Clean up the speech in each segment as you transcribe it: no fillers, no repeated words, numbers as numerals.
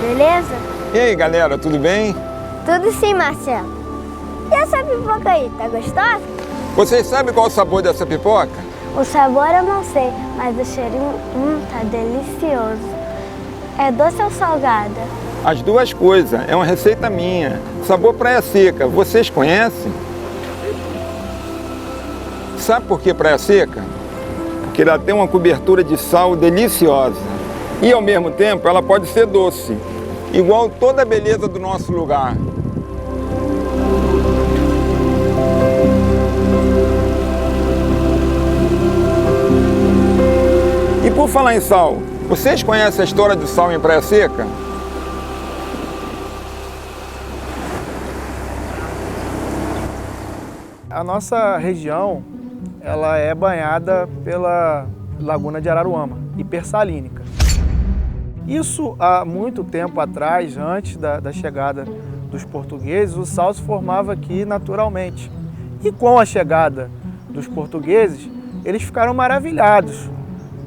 Beleza? E aí, galera, tudo bem? Tudo sim, Marcelo. E essa pipoca aí, tá gostosa? Vocês sabem qual é o sabor dessa pipoca? O sabor eu não sei, mas o cheirinho, tá delicioso. É doce ou salgada? As duas coisas, é uma receita minha. Sabor Praia Seca, vocês conhecem? Sabe por que Praia Seca? Porque ela tem uma cobertura de sal deliciosa. E ao mesmo tempo ela pode ser doce, igual toda a beleza do nosso lugar. E por falar em sal, vocês conhecem a história do sal em Praia Seca? A nossa região, ela é banhada pela Laguna de Araruama, hipersalínica. Isso há muito tempo atrás, antes da chegada dos portugueses, o sal se formava aqui naturalmente. E com a chegada dos portugueses, eles ficaram maravilhados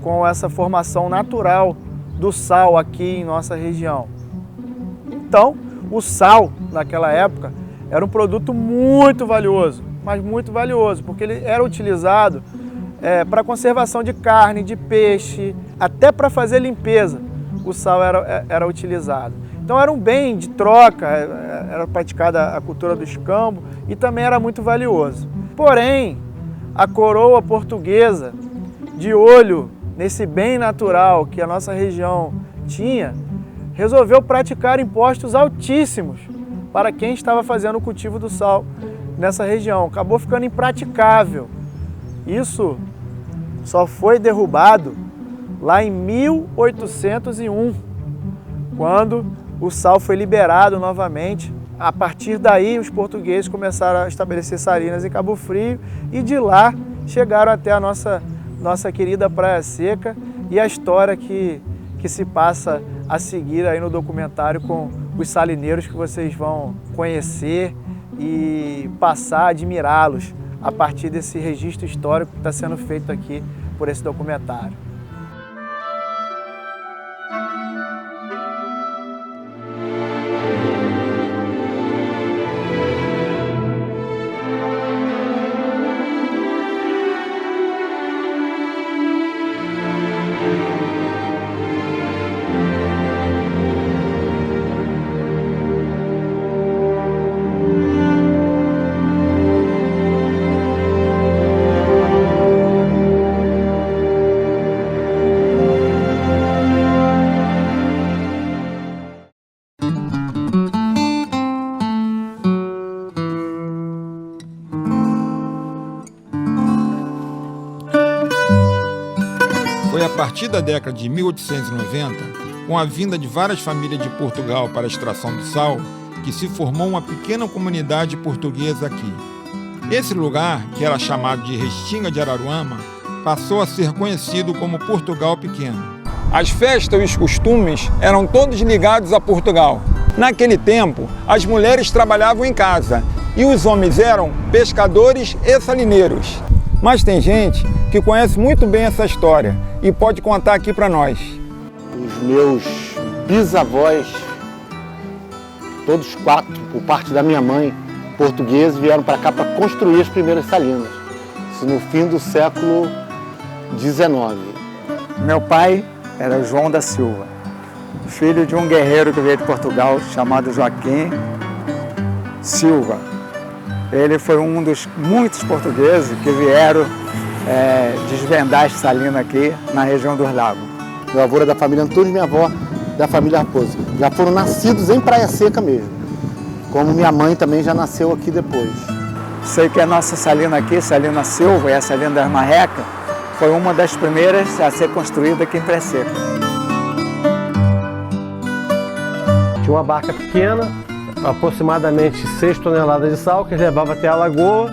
com essa formação natural do sal aqui em nossa região. Então, o sal, naquela época, era um produto muito valioso, mas muito valioso, porque ele era utilizado para conservação de carne, de peixe, até para fazer limpeza. O sal era utilizado. Então era um bem de troca, era praticada a cultura do escambo e também era muito valioso. Porém, a coroa portuguesa, de olho nesse bem natural que a nossa região tinha, resolveu praticar impostos altíssimos para quem estava fazendo o cultivo do sal nessa região. Acabou ficando impraticável. Isso só foi derrubado lá em 1801, quando o sal foi liberado novamente. A partir daí, os portugueses começaram a estabelecer salinas em Cabo Frio e de lá chegaram até a nossa querida Praia Seca e a história que se passa a seguir aí no documentário com os salineiros que vocês vão conhecer e passar a admirá-los a partir desse registro histórico que está sendo feito aqui por esse documentário. Foi a partir da década de 1890, com a vinda de várias famílias de Portugal para a extração do sal, que se formou uma pequena comunidade portuguesa aqui. Esse lugar, que era chamado de Restinga de Araruama, passou a ser conhecido como Portugal Pequeno. As festas e os costumes eram todos ligados a Portugal. Naquele tempo, as mulheres trabalhavam em casa e os homens eram pescadores e salineiros. Mas tem gente que conhece muito bem essa história e pode contar aqui para nós. Os meus bisavós, todos 4, por parte da minha mãe, portugueses, vieram para cá para construir as primeiras salinas. Isso no fim do século XIX. Meu pai era João da Silva, filho de um guerreiro que veio de Portugal chamado Joaquim Silva. Ele foi um dos muitos portugueses que vieram desvendar as salinas aqui na região dos Lagos. Meu avô era da família Antunes e minha avó da família Raposo. Já foram nascidos em Praia Seca mesmo, como minha mãe também já nasceu aqui depois. Sei que a nossa salina aqui, Salina Silva e a Salina das Marrecas, foi uma das primeiras a ser construída aqui em Praia Seca. Tinha uma barca pequena, aproximadamente 6 toneladas de sal, que eles levavam até a lagoa.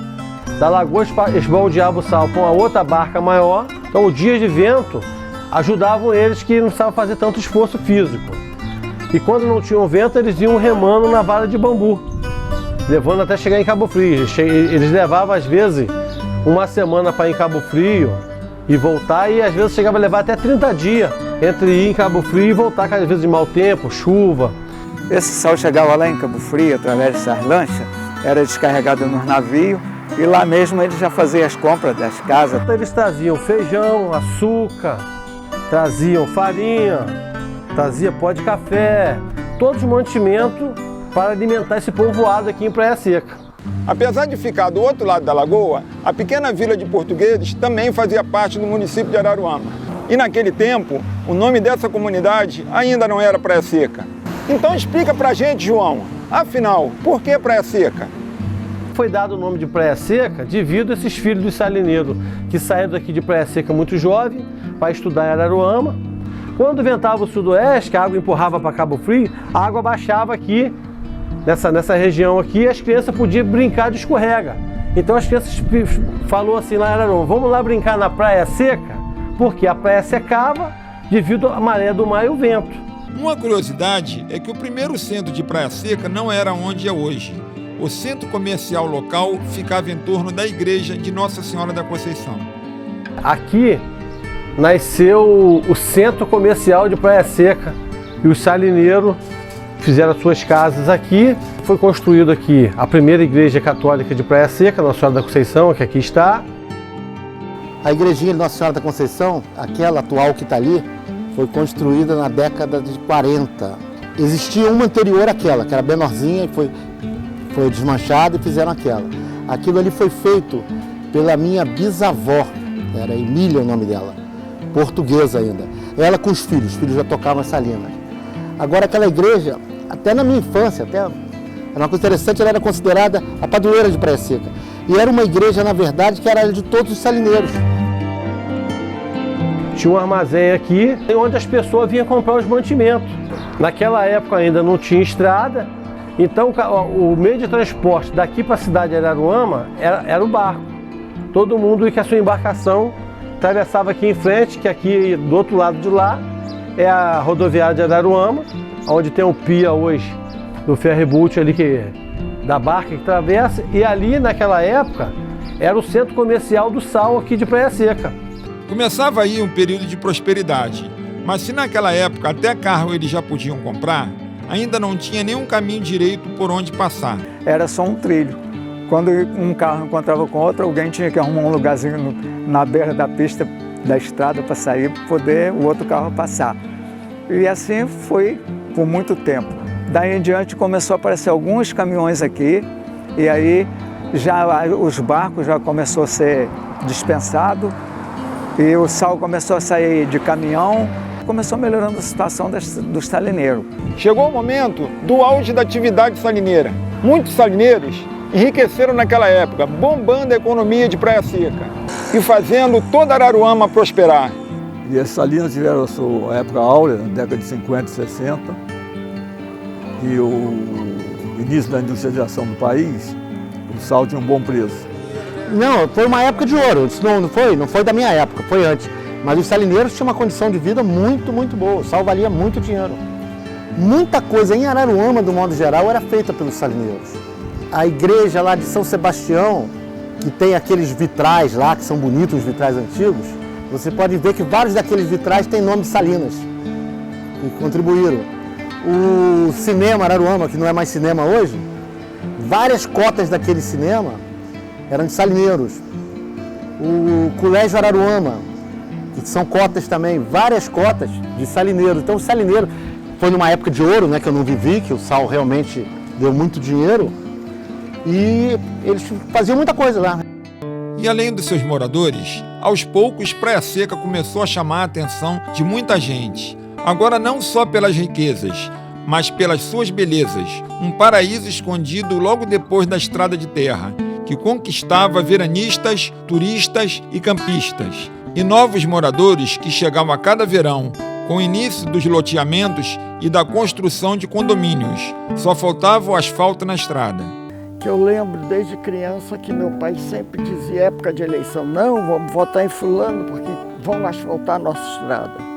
Da lagoa esbaldeava o sal para uma outra barca maior. Então, os dias de vento ajudavam eles que não precisavam fazer tanto esforço físico. E quando não tinham vento, eles iam remando na vara de bambu, levando até chegar em Cabo Frio. Eles levavam, às vezes, uma semana para ir em Cabo Frio e voltar, e às vezes chegava a levar até 30 dias entre ir em Cabo Frio e voltar, às vezes de mau tempo, chuva. Esse sal chegava lá em Cabo Frio, através dessas lanchas, era descarregado nos navios, e lá mesmo eles já faziam as compras das casas. Eles traziam feijão, açúcar, traziam farinha, trazia pó de café, todos os mantimentos para alimentar esse povoado aqui em Praia Seca. Apesar de ficar do outro lado da lagoa, a pequena vila de portugueses também fazia parte do município de Araruama. E naquele tempo, o nome dessa comunidade ainda não era Praia Seca. Então explica pra gente, João, afinal, por que Praia Seca? Foi dado o nome de Praia Seca devido a esses filhos dos salineiros que saíram daqui de Praia Seca muito jovem para estudar em Araruama. Quando ventava o sudoeste, que a água empurrava para Cabo Frio, a água baixava aqui, nessa região aqui, e as crianças podiam brincar de escorrega. Então as crianças falou assim lá em Araruama, vamos lá brincar na Praia Seca, porque a praia secava devido à maré do mar e o vento. Uma curiosidade é que o primeiro centro de Praia Seca não era onde é hoje. O centro comercial local ficava em torno da igreja de Nossa Senhora da Conceição. Aqui nasceu o centro comercial de Praia Seca e os salineiros fizeram suas casas aqui. Foi construída aqui a primeira igreja católica de Praia Seca, Nossa Senhora da Conceição, que aqui está. A igrejinha de Nossa Senhora da Conceição, aquela atual que está ali, foi construída na década de 40. Existia uma anterior àquela, que era menorzinha, e foi desmanchada e fizeram aquela. Aquilo ali foi feito pela minha bisavó, era Emília o nome dela, portuguesa ainda. Ela com os filhos já tocavam as salinas. Agora aquela igreja, até na minha infância, era uma coisa interessante, ela era considerada a padroeira de Praia Seca. E era uma igreja, na verdade, que era de todos os salineiros. Tinha um armazém aqui, onde as pessoas vinham comprar os mantimentos. Naquela época ainda não tinha estrada, então o meio de transporte daqui para a cidade de Araruama era o barco. Todo mundo ia com a sua embarcação, atravessava aqui em frente, que aqui do outro lado de lá é a rodoviária de Araruama, onde tem o pia hoje do ferryboat ali, da barca que atravessa, e ali naquela época era o centro comercial do sal aqui de Praia Seca. Começava aí um período de prosperidade, mas se naquela época até carro eles já podiam comprar, ainda não tinha nenhum caminho direito por onde passar. Era só um trilho. Quando um carro encontrava com outro, alguém tinha que arrumar um lugarzinho na beira da pista da estrada para sair, para poder o outro carro passar. E assim foi por muito tempo. Daí em diante começou a aparecer alguns caminhões aqui, e aí já os barcos já começou a ser dispensado, e o sal começou a sair de caminhão, começou melhorando a situação dos salineiros. Chegou o momento do auge da atividade salineira. Muitos salineiros enriqueceram naquela época, bombando a economia de Praia Seca e fazendo toda Araruama prosperar. E as salinas tiveram a sua época áurea, na década de 50 e 60, e o início da industrialização do país, o sal tinha um bom preço. Não, foi uma época de ouro, isso não foi da minha época, foi antes. Mas os salineiros tinham uma condição de vida muito, muito boa, o sal valia muito dinheiro. Muita coisa em Araruama, do modo geral, era feita pelos salineiros. A igreja lá de São Sebastião, que tem aqueles vitrais lá, que são bonitos, os vitrais antigos, você pode ver que vários daqueles vitrais têm nome de Salinas, que contribuíram. O cinema Araruama, que não é mais cinema hoje, várias cotas daquele cinema eram de salineiros. O Colégio Araruama, que são cotas também, várias cotas de salineiros. Então o salineiro foi numa época de ouro, né, que eu não vivi, que o sal realmente deu muito dinheiro, e eles faziam muita coisa lá. E além dos seus moradores, aos poucos Praia Seca começou a chamar a atenção de muita gente. Agora não só pelas riquezas, mas pelas suas belezas. Um paraíso escondido logo depois da estrada de terra, que conquistava veranistas, turistas e campistas. E novos moradores que chegavam a cada verão, com o início dos loteamentos e da construção de condomínios. Só faltava o asfalto na estrada. Que eu lembro desde criança que meu pai sempre dizia, época de eleição, não, vamos votar em fulano porque vão asfaltar a nossa estrada.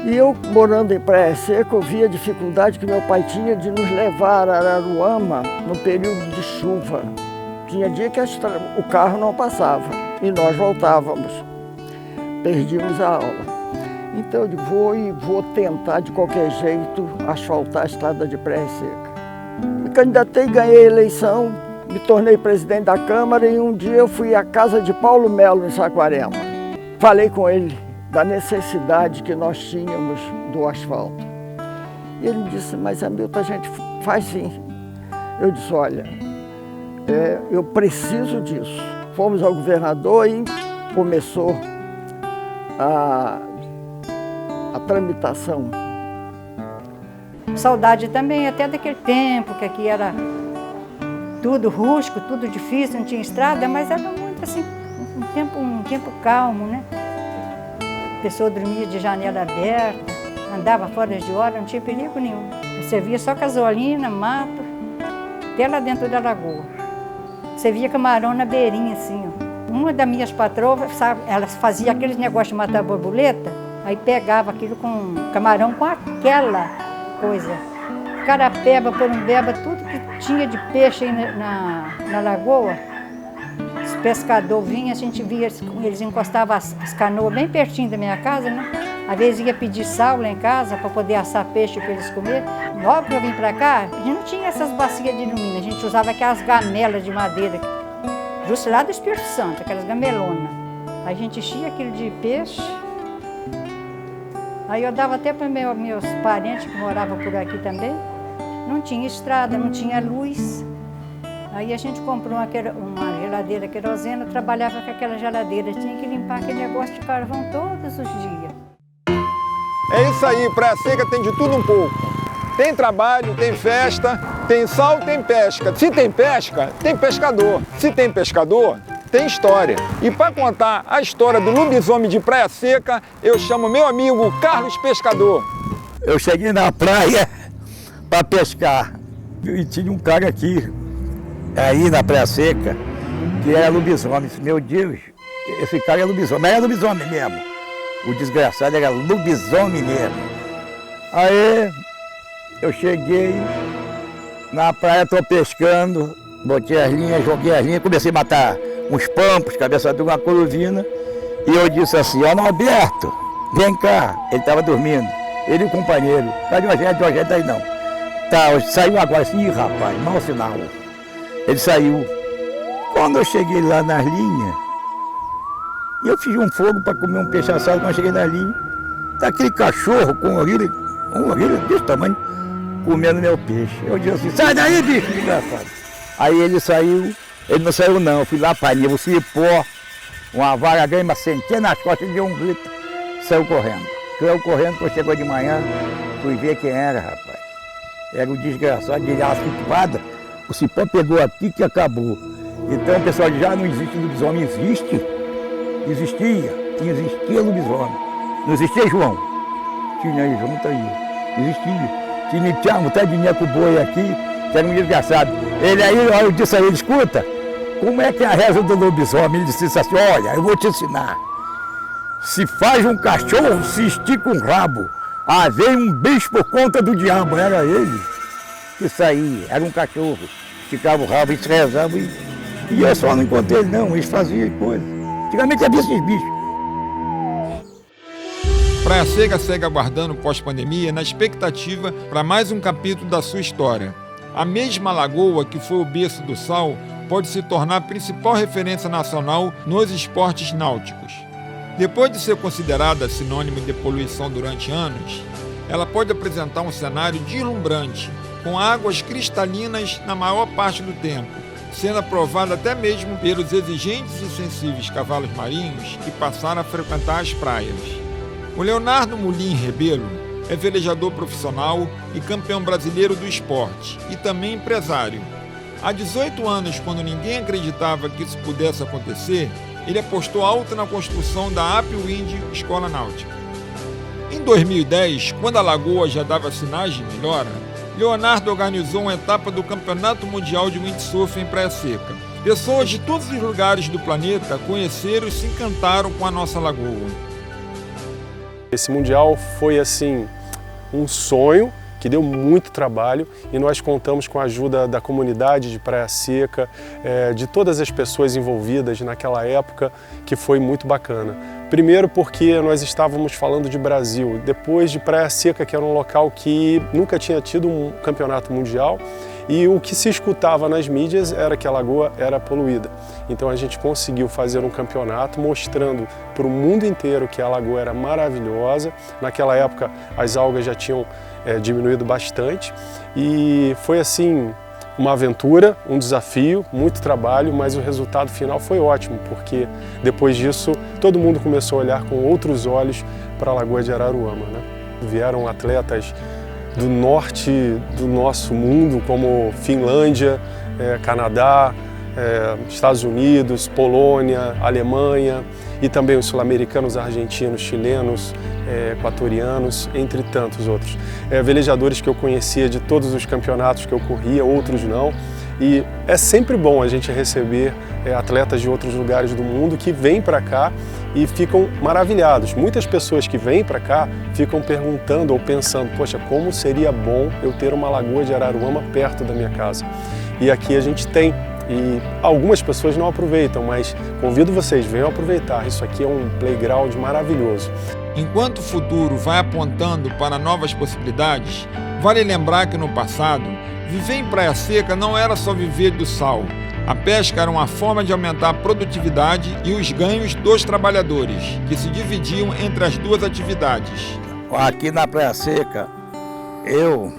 E eu, morando em Praia Seca, eu via a dificuldade que meu pai tinha de nos levar a Araruama no período de chuva. Tinha dia que o carro não passava e nós voltávamos, perdíamos a aula. Então eu vou tentar de qualquer jeito asfaltar a estrada de Praia Seca. Me candidatei, ganhei a eleição, me tornei presidente da Câmara e um dia eu fui à casa de Paulo Melo, em Saquarema. Falei com ele da necessidade que nós tínhamos do asfalto. E ele me disse, mas Hamilton, a gente faz sim. Eu disse, olha, eu preciso disso. Fomos ao governador e começou a tramitação. Saudade também até daquele tempo, que aqui era tudo rústico, tudo difícil, não tinha estrada, mas era muito assim, um tempo calmo, né? A pessoa dormia de janela aberta, andava fora de hora, não tinha perigo nenhum. Você via só gasolina, mato, até lá dentro da lagoa. Você via camarão na beirinha, assim, ó. Uma das minhas patroas, sabe, ela fazia aqueles negócios de matar borboleta, aí pegava aquilo com camarão com aquela coisa. Carapeba, porumbeba, tudo que tinha de peixe aí na lagoa. Os pescadores vinham, a gente via, eles encostavam as canoas bem pertinho da minha casa, né? Às vezes ia pedir sal lá em casa para poder assar peixe para eles comerem. Logo que eu vim para cá, a gente não tinha essas bacias de alumínio, a gente usava aquelas gamelas de madeira, justo lá do Espírito Santo, aquelas gamelonas. Aí a gente enchia aquilo de peixe. Aí eu dava até para meus parentes que moravam por aqui também. Não tinha estrada, não tinha luz. Aí a gente comprou uma geladeira querosena, trabalhava com aquela geladeira. Tinha que limpar aquele negócio de carvão todos os dias. É isso aí, Praia Seca tem de tudo um pouco. Tem trabalho, tem festa, tem sal, tem pesca. Se tem pesca, tem pescador. Se tem pescador, tem história. E para contar a história do lobisomem de Praia Seca, eu chamo meu amigo Carlos Pescador. Eu cheguei na praia para pescar e tinha um cara aqui, aí na Praia Seca, que era lobisomem. Meu Deus, esse cara é lobisomem, mas era lobisomem mesmo. O desgraçado era lobisomem mesmo. Aí eu cheguei na praia, tô pescando, botei as linhas, joguei as linhas, comecei a matar uns pampos, cabeça de uma coruvina, e eu disse assim, ó, Norberto, vem cá. Ele estava dormindo, ele e o companheiro. Cadê o Diogete aí não? Tá, saiu agora assim, rapaz, mau sinal. Ele saiu. Quando eu cheguei lá nas linhas, eu fiz um fogo para comer um peixe assado. Quando eu cheguei nas linhas, tá aquele cachorro com um orelha desse tamanho, comendo meu peixe. Eu disse assim, sai daí, bicho, desgraçado. Aí ele saiu. Ele não saiu não, eu fui lá para ali, o cipó, uma vara grande, sentei nas costas, ele deu um grito, saiu correndo. Quando chegou de manhã, fui ver quem era, rapaz. Era o desgraçado de aço equipada, o cipó pegou aqui que acabou. Então o pessoal já não existe lobisomem, existia lobisomem. Não existia João? Tinha aí, João tá aí, existia. Tinha um tal de Neco Boi aqui, que era um desgraçado. Ele aí, eu disse a ele, escuta, como é que é a reza do lobisomem? Ele disse assim, olha, eu vou te ensinar. Se faz um cachorro, se estica um rabo. Ah, veio um bicho por conta do diabo, era ele que saía, era um cachorro. Esticava o rabo e se rezava e E eu só não encontrei ele não, eles faziam coisa. Antigamente havia esses bichos. Praia Seca segue aguardando pós-pandemia na expectativa para mais um capítulo da sua história. A mesma lagoa que foi o berço do sal pode se tornar a principal referência nacional nos esportes náuticos. Depois de ser considerada sinônimo de poluição durante anos, ela pode apresentar um cenário deslumbrante, com águas cristalinas na maior parte do tempo, sendo aprovada até mesmo pelos exigentes e sensíveis cavalos marinhos que passaram a frequentar as praias. O Leonardo Mulim Rebelo é velejador profissional e campeão brasileiro do esporte, e também empresário. Há 18 anos, quando ninguém acreditava que isso pudesse acontecer, ele apostou alto na construção da Upwind Escola Náutica. Em 2010, quando a lagoa já dava sinais de melhora, Leonardo organizou uma etapa do Campeonato Mundial de Windsurf em Praia Seca. Pessoas de todos os lugares do planeta conheceram e se encantaram com a nossa lagoa. Esse Mundial foi assim um sonho que deu muito trabalho e nós contamos com a ajuda da comunidade de Praia Seca, de todas as pessoas envolvidas naquela época, que foi muito bacana. Primeiro porque nós estávamos falando de Brasil, depois de Praia Seca, que era um local que nunca tinha tido um campeonato mundial, e o que se escutava nas mídias era que a lagoa era poluída. Então a gente conseguiu fazer um campeonato mostrando para o mundo inteiro que a lagoa era maravilhosa. Naquela época as algas já tinham diminuído bastante e foi assim uma aventura, um desafio, muito trabalho, mas o resultado final foi ótimo, porque depois disso todo mundo começou a olhar com outros olhos para a Lagoa de Araruama, né? Vieram atletas do norte do nosso mundo, como Finlândia, Canadá, Estados Unidos, Polônia, Alemanha, e também os sul-americanos, argentinos, chilenos, equatorianos, entre tantos outros. Velejadores que eu conhecia de todos os campeonatos que eu corria, outros não. E é sempre bom a gente receber atletas de outros lugares do mundo que vêm para cá e ficam maravilhados. Muitas pessoas que vêm para cá ficam perguntando ou pensando, poxa, como seria bom eu ter uma lagoa de Araruama perto da minha casa. E aqui a gente tem. E algumas pessoas não aproveitam, mas convido vocês, venham aproveitar. Isso aqui é um playground maravilhoso. Enquanto o futuro vai apontando para novas possibilidades, vale lembrar que no passado, viver em Praia Seca não era só viver do sal. A pesca era uma forma de aumentar a produtividade e os ganhos dos trabalhadores, que se dividiam entre as duas atividades. Aqui na Praia Seca, eu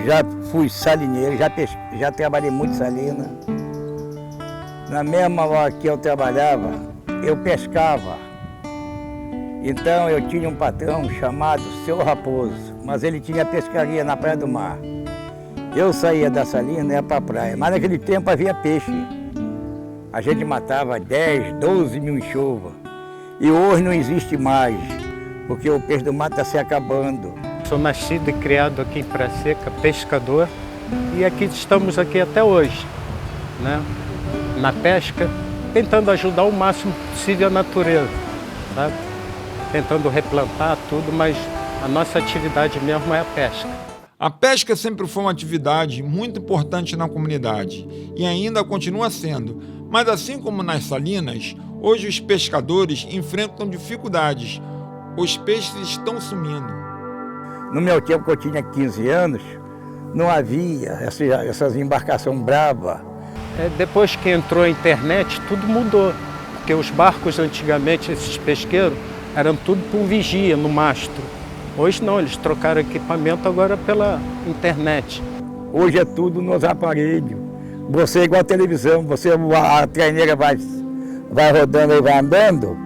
já fui salineiro, já trabalhei muito salina. Na mesma hora que eu trabalhava, eu pescava. Então eu tinha um patrão chamado Seu Raposo, mas ele tinha pescaria na Praia do Mar. Eu saía da salina e ia para a praia, mas naquele tempo havia peixe. A gente matava 10, 12 mil em chuva. E hoje não existe mais, porque o peixe do mar está se acabando. Sou nascido e criado aqui em Praia Seca, pescador, e aqui estamos aqui até hoje, né? Na pesca, tentando ajudar o máximo possível a natureza, sabe? Tentando replantar tudo, mas a nossa atividade mesmo é a pesca. A pesca sempre foi uma atividade muito importante na comunidade e ainda continua sendo, mas assim como nas salinas, hoje os pescadores enfrentam dificuldades. Os peixes estão sumindo. No meu tempo, que eu tinha 15 anos, não havia essas embarcações bravas. Depois que entrou a internet, tudo mudou. Porque os barcos antigamente, esses pesqueiros, eram tudo com vigia no mastro. Hoje não, eles trocaram equipamento agora pela internet. Hoje é tudo nos aparelhos. Você é igual a televisão, a traineira vai rodando e vai andando,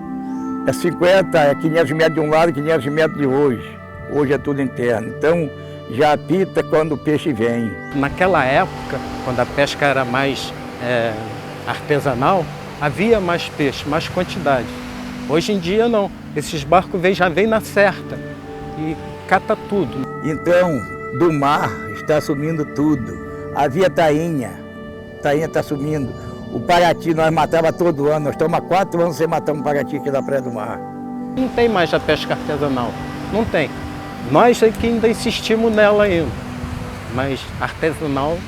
é 50, é 500 metros de um lado, 500 metros de hoje. Hoje é tudo interno, então já apita quando o peixe vem. Naquela época, quando a pesca era mais artesanal, havia mais peixe, mais quantidade. Hoje em dia não, esses barcos já vêm na certa e cata tudo. Então, do mar está sumindo tudo. Havia tainha está sumindo. O parati nós matava todo ano, nós estamos há 4 anos sem matar um parati aqui na Praia do Mar. Não tem mais a pesca artesanal, não tem. Nós é que ainda insistimos nela ainda, mas artesanal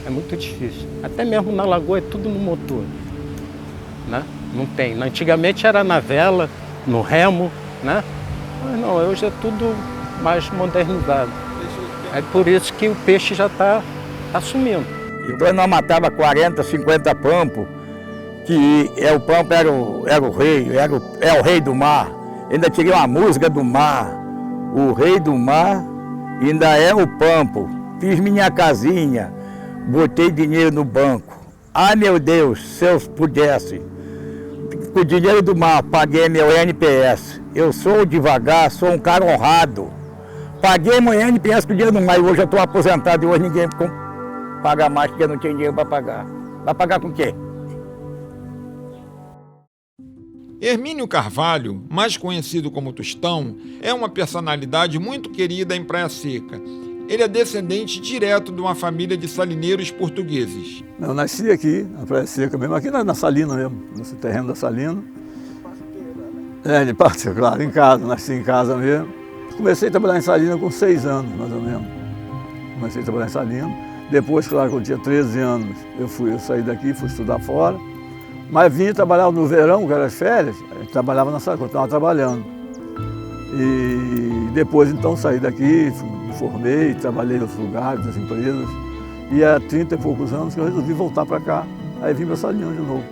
É muito difícil. Até mesmo na lagoa é tudo no motor, né? Não tem. Antigamente era na vela, no remo, né? Mas não, hoje é tudo mais modernizado. É por isso que o peixe já está sumindo. Então nós matava 40, 50 pampos, que o pampo era o rei, é o rei do mar. Ainda tirei uma música do mar, o rei do mar ainda é o pampo. Fiz minha casinha, botei dinheiro no banco. Ah, meu Deus, se eu pudesse, com o dinheiro do mar, paguei meu NPS. Eu sou devagar, sou um cara honrado. Paguei meu NPS com o dinheiro do mar e hoje eu estou aposentado e hoje ninguém paga mais porque eu não tinha dinheiro para pagar. Vai pagar com o quê? Hermínio Carvalho, mais conhecido como Tostão, é uma personalidade muito querida em Praia Seca. Ele é descendente direto de uma família de salineiros portugueses. Eu nasci aqui, na Praia Seca mesmo, aqui na Salina mesmo, nesse terreno da Salina. De Pasteur, claro, em casa, nasci em casa mesmo. Comecei a trabalhar em Salina com 6 anos, mais ou menos. Comecei a trabalhar em Salina. Depois, claro, quando eu tinha 13 anos, eu saí daqui, fui estudar fora. Mas vim trabalhar no verão, que era as férias, eu trabalhava na Salina, continuava trabalhando. E depois, então, saí daqui, me formei, trabalhei em outros lugares, nas empresas. E há 30 e poucos anos que eu resolvi voltar para cá, aí vim para Salina de novo.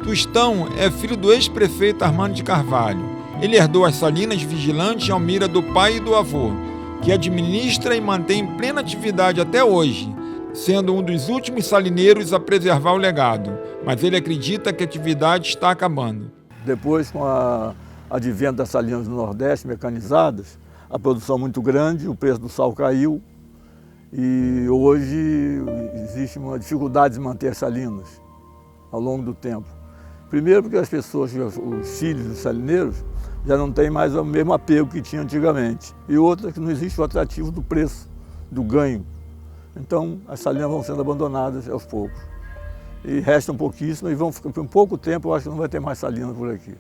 Tostão é filho do ex-prefeito Armando de Carvalho. Ele herdou as Salinas Vigilante e Almira do pai e do avô, que administra e mantém em plena atividade até hoje, sendo um dos últimos salineiros a preservar o legado. Mas ele acredita que a atividade está acabando. Depois, com o advento das salinas do Nordeste mecanizadas, a produção muito grande, o preço do sal caiu e hoje existe uma dificuldade de manter as salinas ao longo do tempo. Primeiro porque as pessoas, os filhos dos salineiros, já não têm mais o mesmo apego que tinha antigamente. E outra que não existe o atrativo do preço, do ganho. Então as salinas vão sendo abandonadas aos poucos. E restam pouquíssimas e vão ficar por um pouco tempo, eu acho que não vai ter mais salina por aqui.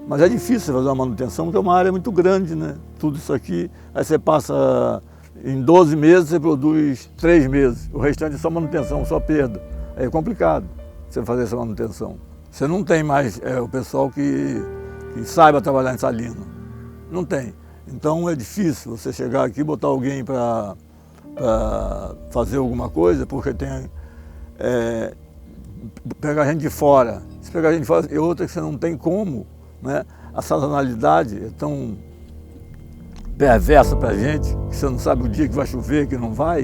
Mas é difícil fazer uma manutenção, porque é uma área muito grande, né? Tudo isso aqui, aí você passa, em 12 meses você produz 3 meses. O restante é só manutenção, só perda. Aí é complicado você fazer essa manutenção. Você não tem mais o pessoal que saiba trabalhar em salina. Não tem. Então é difícil você chegar aqui e botar alguém para fazer alguma coisa, porque tem... pegar gente de fora. Se pegar gente de fora, é outra que você não tem como, né? A sazonalidade é tão perversa para a gente, que você não sabe o dia que vai chover, que não vai,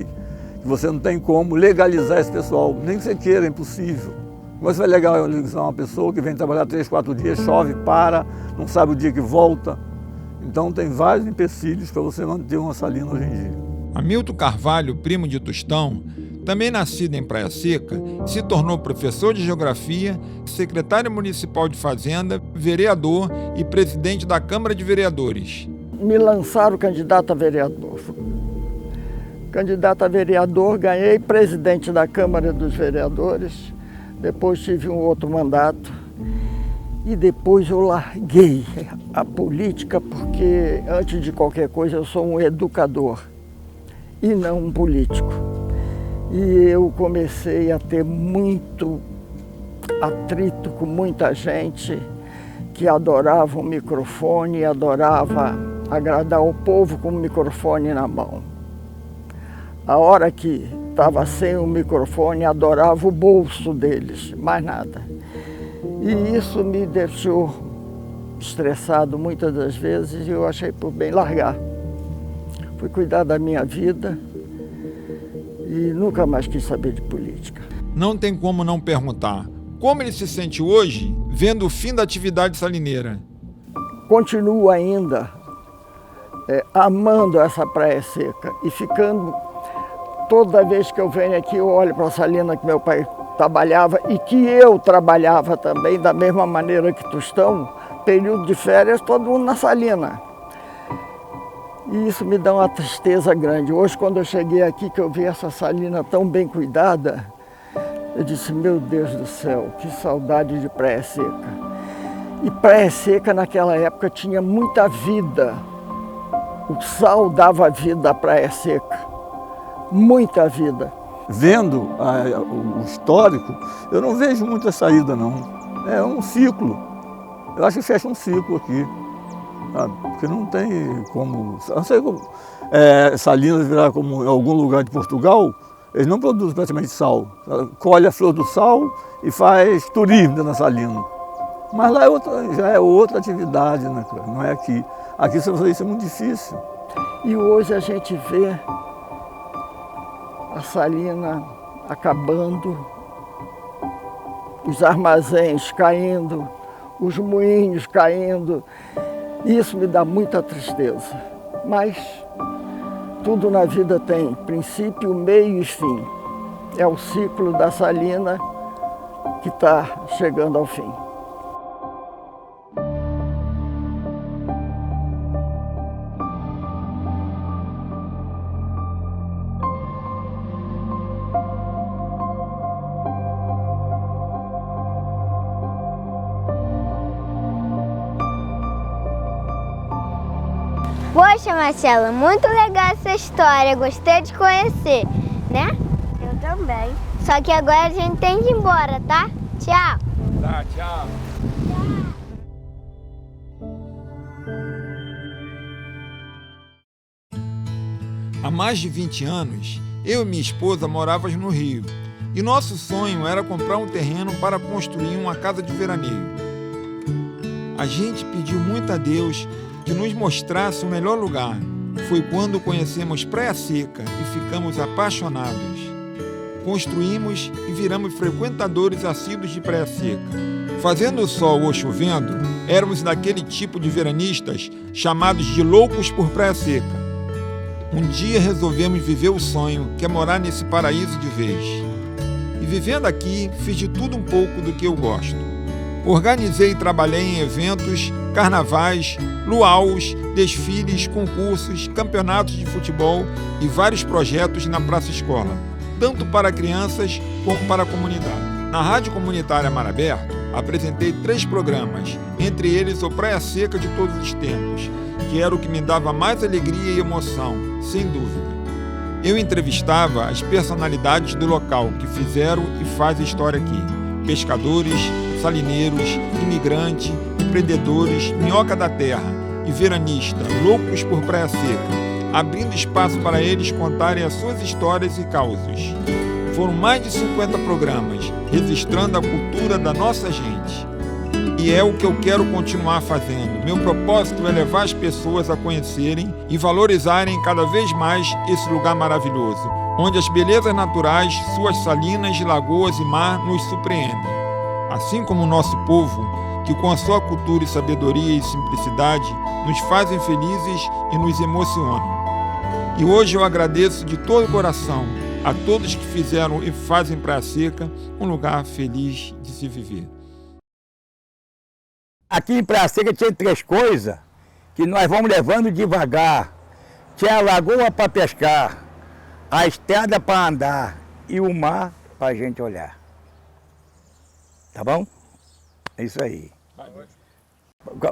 que você não tem como legalizar esse pessoal. Nem que você queira, é impossível. Como você vai legalizar uma pessoa que vem trabalhar 3, 4 dias, chove, para, não sabe o dia que volta. Então tem vários empecilhos para você manter uma salina hoje em dia. Hamilton Carvalho, primo de Tostão, também nascido em Praia Seca, se tornou professor de geografia, secretário municipal de fazenda, vereador e presidente da Câmara de Vereadores. Me lançaram candidato a vereador. Candidato a vereador, ganhei presidente da Câmara dos Vereadores, depois tive um outro mandato e depois eu larguei a política porque, antes de qualquer coisa, eu sou um educador e não um político. E eu comecei a ter muito atrito com muita gente que adorava o microfone, adorava agradar o povo com o microfone na mão. A hora que estava sem o microfone, adorava o bolso deles, mais nada. E isso me deixou estressado muitas das vezes e eu achei por bem largar. Fui cuidar da minha vida e nunca mais quis saber de política. Não tem como não perguntar como ele se sente hoje vendo o fim da atividade salineira. Continuo ainda amando essa Praia Seca e ficando, toda vez que eu venho aqui, eu olho para a salina que meu pai trabalhava e que eu trabalhava também, da mesma maneira que Tostão, período de férias, todo mundo na salina. E isso me dá uma tristeza grande. Hoje, quando eu cheguei aqui, que eu vi essa salina tão bem cuidada, eu disse, meu Deus do céu, que saudade de Praia Seca. E Praia Seca, naquela época, tinha muita vida. O sal dava vida à Praia Seca, muita vida. vendo o histórico, eu não vejo muita saída, não. É um ciclo. Eu acho que fecha um ciclo aqui, sabe? Porque não tem como... Não sei como Salinas virar como em algum lugar de Portugal, eles não produzem praticamente sal. Colhe a flor do sal e faz turismo na Salina. Mas lá já é outra atividade, né, cara? Não é aqui. Aqui, se você fazer isso, é muito difícil. E hoje a gente vê a Salina acabando, os armazéns caindo, os moinhos caindo. Isso me dá muita tristeza. Mas tudo na vida tem princípio, meio e fim. É o ciclo da Salina que está chegando ao fim. Poxa, Marcelo, muito legal essa história, gostei de conhecer, né? Eu também. Só que agora a gente tem que ir embora, tá? Tchau. Tá, tchau. Há mais de 20 anos, eu e minha esposa morávamos no Rio. E nosso sonho era comprar um terreno para construir uma casa de veraneio. A gente pediu muito a Deus que nos mostrasse o melhor lugar. Foi quando conhecemos Praia Seca e ficamos apaixonados. Construímos e viramos frequentadores assíduos de Praia Seca. Fazendo sol ou chovendo, éramos daquele tipo de veranistas chamados de loucos por Praia Seca. Um dia resolvemos viver o sonho, que é morar nesse paraíso de vez. E vivendo aqui, fiz de tudo um pouco do que eu gosto. Organizei e trabalhei em eventos, carnavais, luaus, desfiles, concursos, campeonatos de futebol e vários projetos na Praça Escola, tanto para crianças como para a comunidade. Na Rádio Comunitária Mar Aberto, apresentei 3 programas, entre eles o Praia Seca de todos os tempos, que era o que me dava mais alegria e emoção, sem dúvida. Eu entrevistava as personalidades do local que fizeram e fazem história aqui: pescadores, salineiros, imigrantes, empreendedores, minhoca da terra e veranista, loucos por Praia Seca, abrindo espaço para eles contarem as suas histórias e causas. Foram mais de 50 programas, registrando a cultura da nossa gente. E é o que eu quero continuar fazendo. Meu propósito é levar as pessoas a conhecerem e valorizarem cada vez mais esse lugar maravilhoso, onde as belezas naturais, suas salinas, lagoas e mar nos surpreendem. Assim como o nosso povo, que com a sua cultura e sabedoria e simplicidade nos fazem felizes e nos emocionam. E hoje eu agradeço de todo o coração a todos que fizeram e fazem Praia Seca um lugar feliz de se viver. Aqui em Praia Seca tinha 3 coisas que nós vamos levando devagar. Tinha a lagoa para pescar, a estrada para andar e o mar para a gente olhar. Tá bom? É isso aí.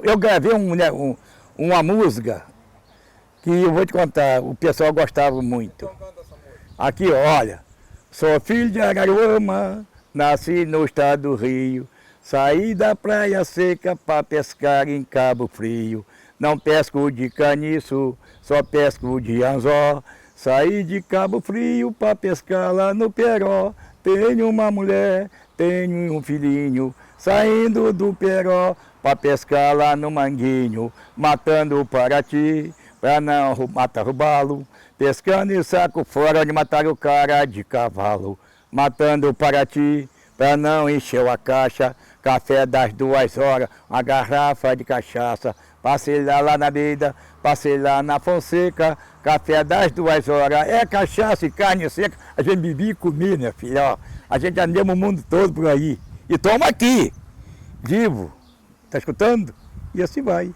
Eu gravei uma música que eu vou te contar, o pessoal gostava muito. Aqui, olha. Sou filho de Araruama, nasci no estado do Rio. Saí da Praia Seca para pescar em Cabo Frio. Não pesco de caniço, só pesco de anzol. Saí de Cabo Frio para pescar lá no Peró. Tenho uma mulher, tenho um filhinho, saindo do Peró para pescar lá no Manguinho, matando o Paraty para não matar o balo, pescando e saco fora de matar o cara de cavalo, matando o Paraty para não encher a caixa, café das 2 horas, uma garrafa de cachaça, passei lá na Beira, passei lá na Fonseca, café das 2 horas, é cachaça e carne seca, a gente bebia e comia, minha filha, ó. A gente andamos o mundo todo por aí. E toma aqui, vivo. Tá escutando? E assim vai.